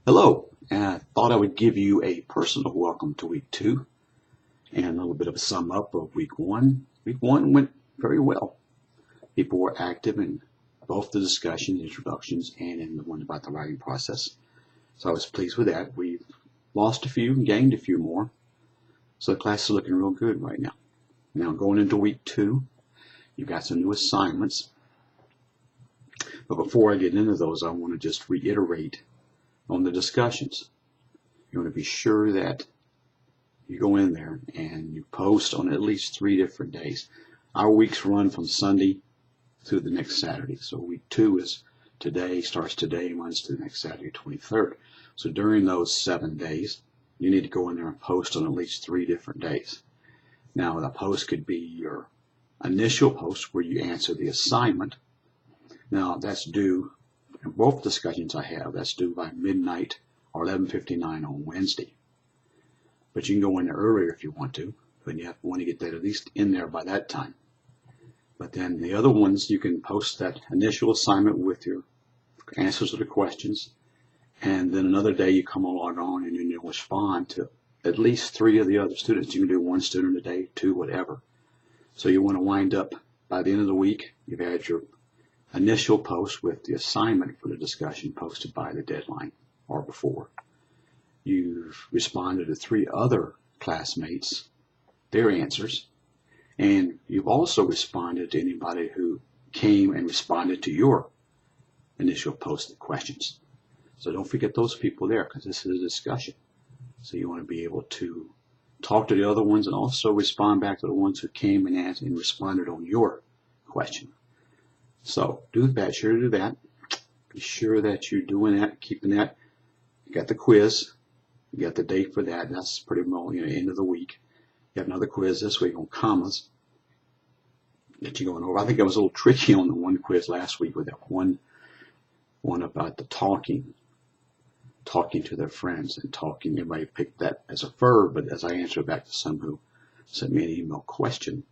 Hello, and I thought I would give you a personal welcome to week 2 and a little bit of a sum up of week 1. Week 1 went very well. People were active in both the discussion, introductions, and in the one about the writing process. So I was pleased with that. We've lost a few and gained a few more. So the class is looking real good right now. Now going into week 2, you've got some new assignments. But before I get into those, I want to just reiterate on the discussions. You want to be sure that you go in there and you post on at least 3 different days. Our weeks run from Sunday through the next Saturday. So week 2 is today, starts today, and runs to the next Saturday, 23rd. So during those 7 days, you need to go in there and post on at least 3 different days. Now, the post could be your initial post where you answer the assignment. Now, that's due, in both discussions I have, that's due by midnight or 11:59 on Wednesday. But you can go in there earlier if you want to, but you want to get that at least in there by that time. But then the other ones, you can post that initial assignment with your answers to the questions, and then another day you come log on and you'll respond to at least 3 of the other students. You can do 1 student a day, 2, whatever. So you want to wind up by the end of the week, you've had your initial post with the assignment for the discussion posted by the deadline or before. You've responded to 3 other classmates, their answers, and you've also responded to anybody who came and responded to your initial posted questions. So don't forget those people there, because this is a discussion. So you want to be able to talk to the other ones and also respond back to the ones who came and asked and responded on your question. So do that, sure to do that. Be sure that you're doing that, keeping that. You got the quiz. You got the date for that. That's pretty well, end of the week. You have another quiz this week on commas that you're going over. I think I was a little tricky on the one quiz last week with that one about the talking to their friends and talking. Everybody picked that as a verb, but as I answered back to some who sent me an email question,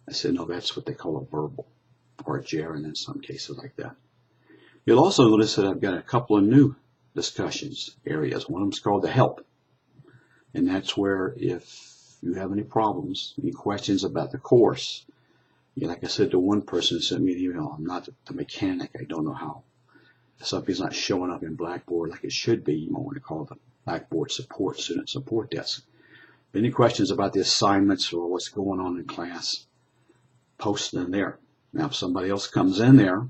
I said, no, that's what they call a verbal, or a gerund in some cases like that. You'll also notice that I've got a couple of new discussions areas. One of them is called the help, and that's where if you have any problems, any questions about the course, like I said to one person who sent me an email, I'm not the mechanic, I don't know how something's not showing up in Blackboard like it should be. You might want to call the Blackboard support, student support desk. Any questions about the assignments or what's going on in class, post them there. Now, if somebody else comes in there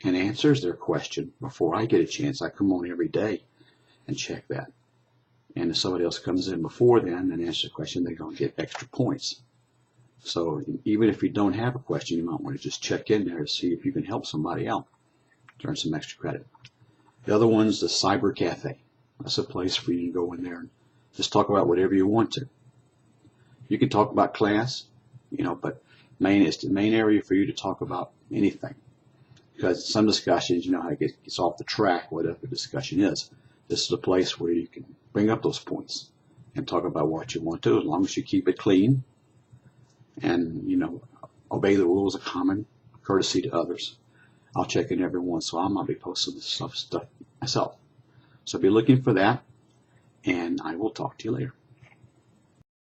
and answers their question before I get a chance, I come on every day and check that. And if somebody else comes in before then and answers the question, they're going to get extra points. So even if you don't have a question, you might want to just check in there to see if you can help somebody out, earn some extra credit. The other one's the Cyber Cafe. That's a place for you to go in there and just talk about whatever you want to. You can talk about class, but it's the main area for you to talk about anything. Because some discussions, how it gets off the track, whatever the discussion is. This is a place where you can bring up those points and talk about what you want to, as long as you keep it clean and, obey the rules of common courtesy to others. I'll check in every once in a while. I'll be posting this stuff myself. So be looking for that, and I will talk to you later.